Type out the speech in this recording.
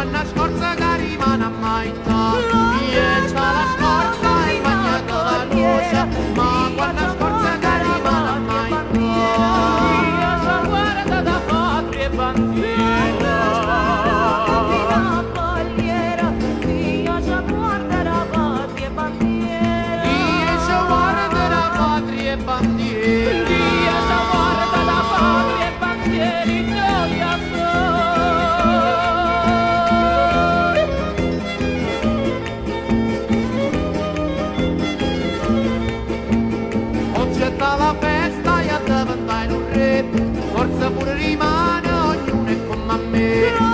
quando scorza che rimane a maità, e c'ha la scorza e bagnato la luce, ma quando scorza che rimane a maità. Io so guarda da patria e bandiera. Io so guarda da patria e bandiera. Io so guarda da patria e bandiera. Dio sa guarda da patria e bandieri, gioia Oggi è la festa e a davanti un re, forza pure rimane, ognuno è come a me.